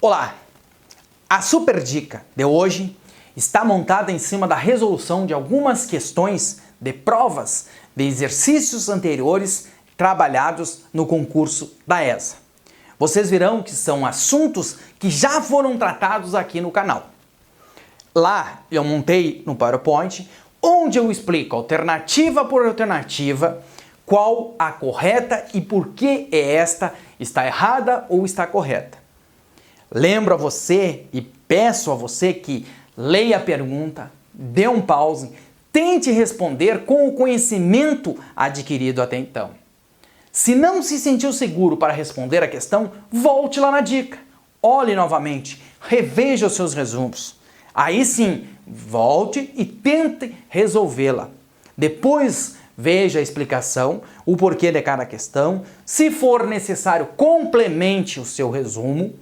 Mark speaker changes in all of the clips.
Speaker 1: Olá! A super dica de hoje está montada em cima da resolução de algumas questões de provas de exercícios anteriores trabalhados no concurso da ESA. Vocês verão que são assuntos que já foram tratados aqui no canal. Lá eu montei no PowerPoint, onde eu explico alternativa por alternativa qual a correta e por que esta está errada ou está correta. Lembro a você e peço a você que leia a pergunta, dê um pause, tente responder com o conhecimento adquirido até então. Se não se sentiu seguro para responder a questão, volte lá na dica, olhe novamente, reveja os seus resumos. Aí sim, volte e tente resolvê-la. Depois veja a explicação, o porquê de cada questão. Se for necessário, complemente o seu resumo.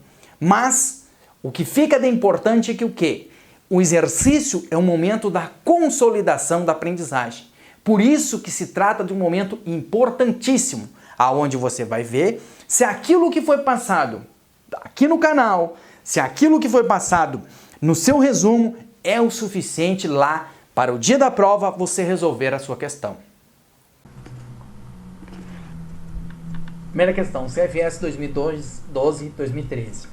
Speaker 1: Mas o que fica de importante é que o quê? O exercício é um momento da consolidação da aprendizagem. Por isso que se trata de um momento importantíssimo, aonde você vai ver se aquilo que foi passado aqui no canal, se aquilo que foi passado no seu resumo é o suficiente lá para o dia da prova você resolver a sua questão. Primeira questão, CFS 2012-2013.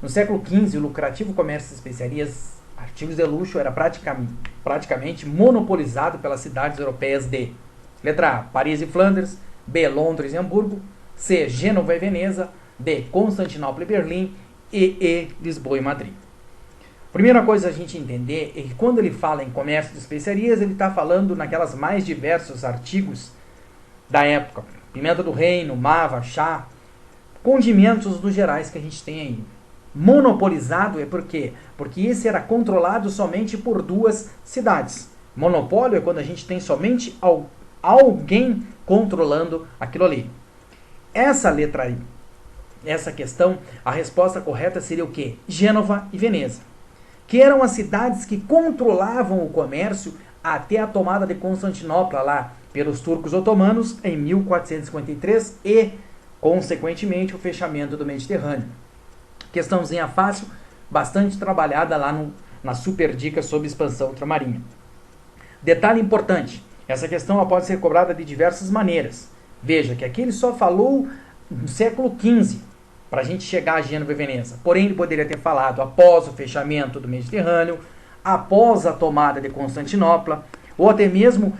Speaker 1: No século XV, o lucrativo comércio de especiarias, artigos de luxo, era praticamente monopolizado pelas cidades europeias de letra A, Paris e Flandres, B, Londres e Hamburgo, C, Gênova e Veneza, D, Constantinopla e Berlim e Lisboa e Madrid. Primeira coisa a gente entender é que quando ele fala em comércio de especiarias, ele está falando naquelas mais diversos artigos da época. Pimenta do reino, mava, chá, condimentos dos gerais que a gente tem aí. Monopolizado é por quê? Porque esse era controlado somente por duas cidades. Monopólio é quando a gente tem somente alguém controlando aquilo ali. Essa letra aí, essa questão, a resposta correta seria o quê? Gênova e Veneza, que eram as cidades que controlavam o comércio até a tomada de Constantinopla lá pelos turcos otomanos em 1453 e, consequentemente, o fechamento do Mediterrâneo. Questãozinha fácil, bastante trabalhada lá na super dica sobre expansão ultramarinha. Detalhe importante, essa questão ela pode ser cobrada de diversas maneiras. Veja que aqui ele só falou no século XV, para a gente chegar a Gênova e Veneza. Porém, ele poderia ter falado após o fechamento do Mediterrâneo, após a tomada de Constantinopla, ou até mesmo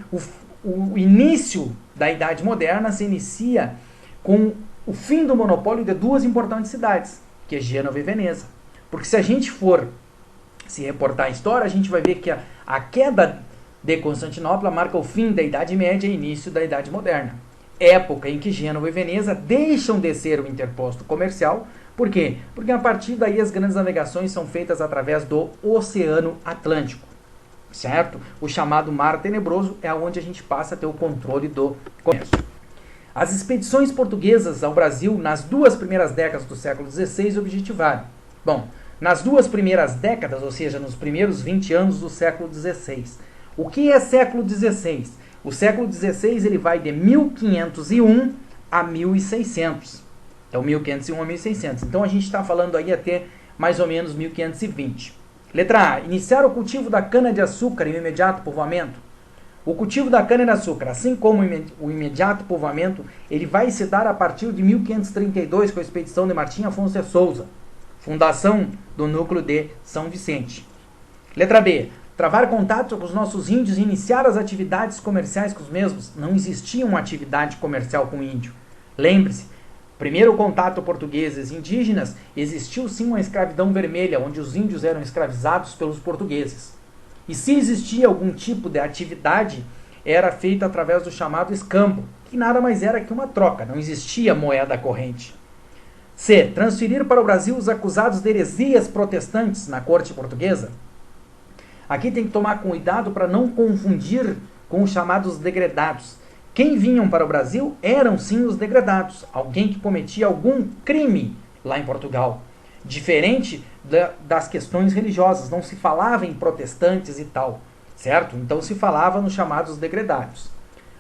Speaker 1: o início da Idade Moderna se inicia com o fim do monopólio de duas importantes cidades, que é Gênova e Veneza. Porque se a gente for se reportar a história, a gente vai ver que a queda de Constantinopla marca o fim da Idade Média e início da Idade Moderna. Época em que Gênova e Veneza deixam de ser o interposto comercial. Por quê? Porque a partir daí as grandes navegações são feitas através do Oceano Atlântico. Certo? O chamado Mar Tenebroso é onde a gente passa a ter o controle do comércio. As expedições portuguesas ao Brasil nas duas primeiras décadas do século XVI objetivaram. Bom, nas duas primeiras décadas, ou seja, nos primeiros 20 anos do século XVI. O que é século XVI? O século XVI ele vai de 1501 a 1600. Então, 1501 a 1600. Então, a gente está falando aí até mais ou menos 1520. Letra A. Iniciar o cultivo da cana-de-açúcar e o imediato povoamento. O cultivo da cana-de-açúcar, assim como o imediato povoamento, ele vai se dar a partir de 1532 com a expedição de Martim Afonso de Souza, fundação do núcleo de São Vicente. Letra B. Travar contato com os nossos índios e iniciar as atividades comerciais com os mesmos. Não existia uma atividade comercial com o índio. Lembre-se, primeiro o contato portugueses e indígenas, existiu sim uma escravidão vermelha, onde os índios eram escravizados pelos portugueses. E se existia algum tipo de atividade, era feita através do chamado escambo, que nada mais era que uma troca, não existia moeda corrente. C. Transferir para o Brasil os acusados de heresias protestantes na corte portuguesa. Aqui tem que tomar cuidado para não confundir com os chamados degredados. Quem vinham para o Brasil eram sim os degredados, alguém que cometia algum crime lá em Portugal. Diferente das questões religiosas, não se falava em protestantes e tal, certo? Então se falava nos chamados degredados.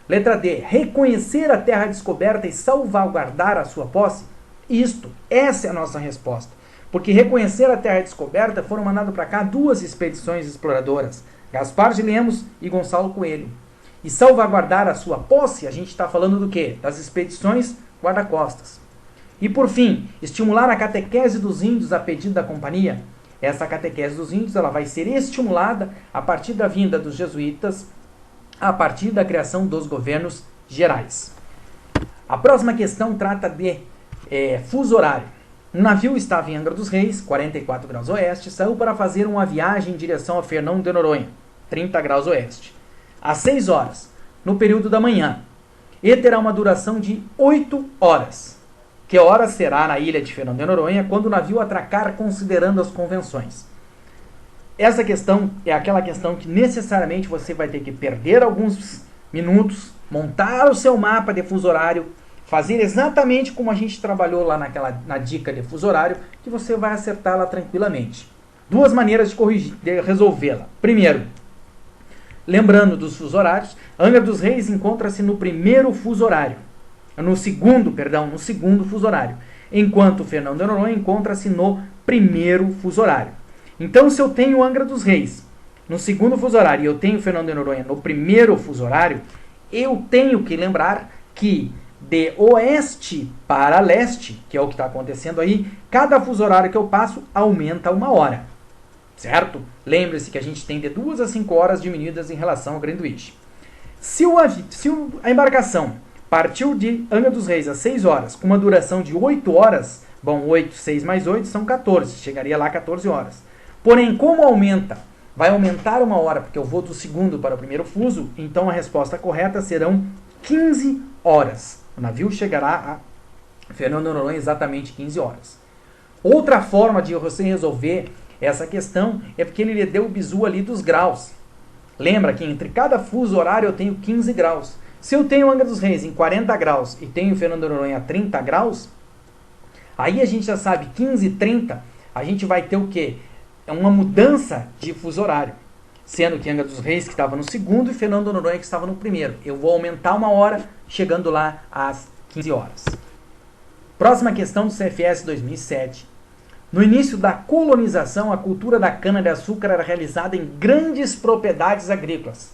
Speaker 1: Letra D. Reconhecer a terra descoberta e salvaguardar a sua posse. Essa é a nossa resposta. porque reconhecer a terra descoberta foram mandadas para cá 2 expedições exploradoras, Gaspar de Lemos e Gonçalo Coelho. E salvaguardar a sua posse, a gente está falando do quê? Das expedições guarda-costas. E por fim, estimular a catequese dos índios a pedido da companhia. Essa catequese dos índios ela vai ser estimulada a partir da vinda dos jesuítas, a partir da criação dos governos gerais. A próxima questão trata de fuso horário. Um navio estava em Angra dos Reis, 44 graus oeste, saiu para fazer uma viagem em direção a Fernão de Noronha, 30 graus oeste, às 6 horas, no período da manhã, e terá uma duração de 8 horas. Que hora será na ilha de Fernão de Noronha quando o navio atracar considerando as convenções? Essa questão é aquela questão que necessariamente você vai ter que perder alguns minutos, montar o seu mapa de fuso horário, fazer exatamente como a gente trabalhou lá na dica de fuso horário, que você vai acertá-la tranquilamente. 2 maneiras de resolvê-la. Primeiro, lembrando dos fuso horários, Angra dos Reis encontra-se no primeiro fuso horário. No segundo fuso horário. Enquanto Fernão de Noronha encontra-se no primeiro fuso horário. Então, se eu tenho Angra dos Reis no segundo fuso horário e eu tenho Fernão de Noronha no primeiro fuso horário, eu tenho que lembrar que de oeste para leste, que é o que está acontecendo aí, cada fuso horário que eu passo aumenta 1 hora. Certo? Lembre-se que a gente tem de 2 a 5 horas diminuídas em relação ao Greenwich. Se a embarcação partiu de Angra dos Reis às 6 horas, com uma duração de 8 horas, bom, 8, 6 mais 8 são 14, chegaria lá 14 horas. Porém, como vai aumentar 1 hora, porque eu vou do segundo para o primeiro fuso, então a resposta correta serão 15 horas. O navio chegará a Fernão de Noronha exatamente 15 horas. Outra forma de você resolver essa questão é porque ele lhe deu o bizu ali dos graus. Lembra que entre cada fuso horário eu tenho 15 graus. Se eu tenho Angra dos Reis em 40 graus e tenho Fernão de Noronha a 30 graus, aí a gente já sabe, 15 e 30, a gente vai ter o quê? É uma mudança de fuso horário. Sendo que Angra dos Reis que estava no segundo e Fernão de Noronha que estava no primeiro. Eu vou aumentar 1 hora, chegando lá às 15 horas. Próxima questão do CFS 2007. No início da colonização, a cultura da cana-de-açúcar era realizada em grandes propriedades agrícolas,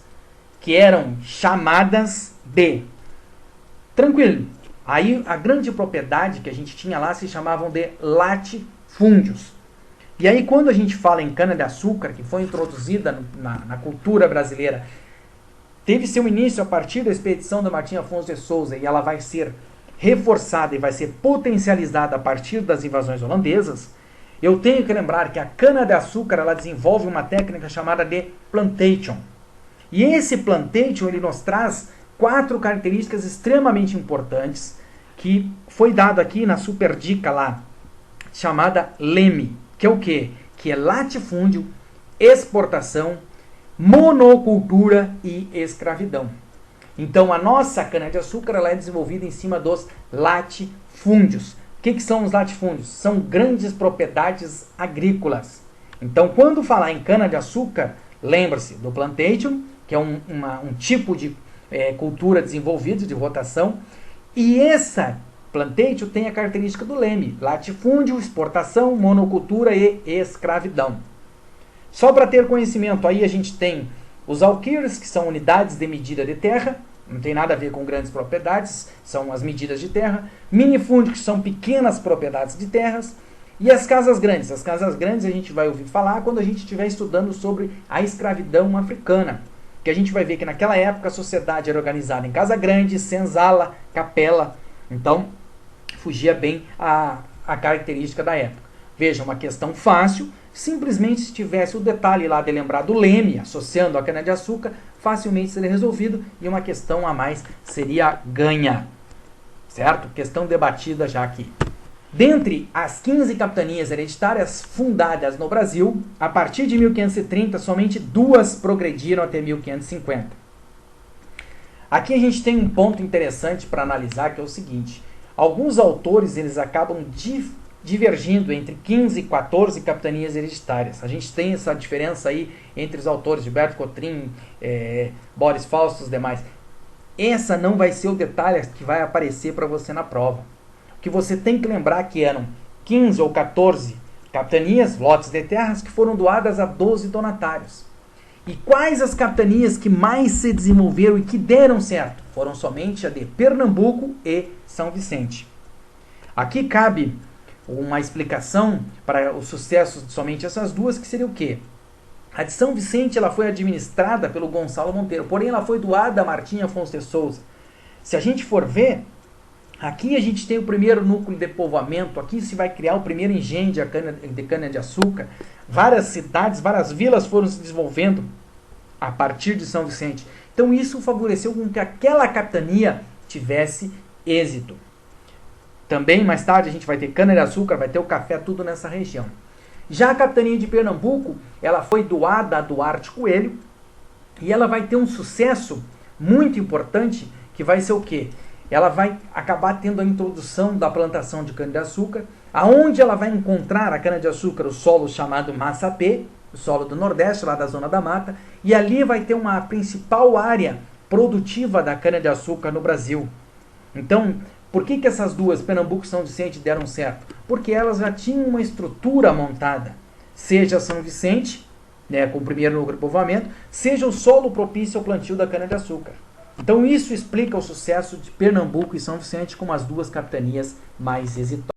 Speaker 1: que eram chamadas de... Tranquilo. Aí a grande propriedade que a gente tinha lá se chamavam de latifúndios. E aí quando a gente fala em cana-de-açúcar, que foi introduzida na cultura brasileira, teve seu início a partir da expedição da Martim Afonso de Souza, e ela vai ser reforçada e vai ser potencializada a partir das invasões holandesas. Eu tenho que lembrar que a cana-de-açúcar ela desenvolve uma técnica chamada de plantation. E esse plantation ele nos traz 4 características extremamente importantes que foi dado aqui na super dica lá, chamada LEME, que é o quê? Que é latifúndio, exportação, monocultura e escravidão. Então a nossa cana-de-açúcar ela é desenvolvida em cima dos latifúndios. O que são os latifúndios? São grandes propriedades agrícolas. Então quando falar em cana-de-açúcar, lembre-se do plantation, que é um tipo de cultura desenvolvida de rotação, e essa plantation tem a característica do LEME, latifúndio, exportação, monocultura e escravidão. Só para ter conhecimento, aí a gente tem os alqueires, que são unidades de medida de terra, não tem nada a ver com grandes propriedades, são as medidas de terra. Minifúndio, que são pequenas propriedades de terras. E as casas grandes. As casas grandes a gente vai ouvir falar quando a gente estiver estudando sobre a escravidão africana. Que a gente vai ver que naquela época a sociedade era organizada em casa grande, senzala, capela. Então, fugia bem a característica da época. Veja, uma questão fácil. Simplesmente se tivesse o detalhe lá de lembrar do LEME, associando a cana-de-açúcar, facilmente seria resolvido e uma questão a mais seria ganha. Certo? Questão debatida já aqui. Dentre as 15 capitanias hereditárias fundadas no Brasil, a partir de 1530, somente 2 progrediram até 1550. Aqui a gente tem um ponto interessante para analisar, que é o seguinte. Alguns autores eles acabam divergindo entre 15 e 14 capitanias hereditárias. A gente tem essa diferença aí entre os autores Gilberto Cotrim, Boris Fausto e os demais. Essa não vai ser o detalhe que vai aparecer para você na prova. O que você tem que lembrar que eram 15 ou 14 Capitanias, lotes de terras que foram doadas a 12 donatários. E quais as capitanias que mais se desenvolveram e que deram certo? Foram somente a de Pernambuco e São Vicente. Aqui cabe uma explicação para o sucesso de somente essas duas, que seria o quê? A de São Vicente ela foi administrada pelo Gonçalo Monteiro, porém ela foi doada a Martim Afonso de Souza. Se a gente for ver, aqui a gente tem o primeiro núcleo de povoamento, aqui se vai criar o primeiro engenho de cana-de-açúcar, várias cidades, várias vilas foram se desenvolvendo a partir de São Vicente. Então isso favoreceu com que aquela capitania tivesse êxito. Também mais tarde a gente vai ter cana-de-açúcar, vai ter o café, tudo nessa região. Já a capitania de Pernambuco, ela foi doada a Duarte Coelho e ela vai ter um sucesso muito importante, que vai ser o quê? Ela vai acabar tendo a introdução da plantação de cana-de-açúcar, aonde ela vai encontrar a cana-de-açúcar, o solo chamado Massapê, o solo do Nordeste, lá da Zona da Mata, e ali vai ter uma principal área produtiva da cana-de-açúcar no Brasil. Então, por que essas duas, Pernambuco e São Vicente, deram certo? Porque elas já tinham uma estrutura montada, seja São Vicente, né, com o primeiro núcleo de povoamento, seja o solo propício ao plantio da cana-de-açúcar. Então isso explica o sucesso de Pernambuco e São Vicente como as duas capitanias mais exitosas.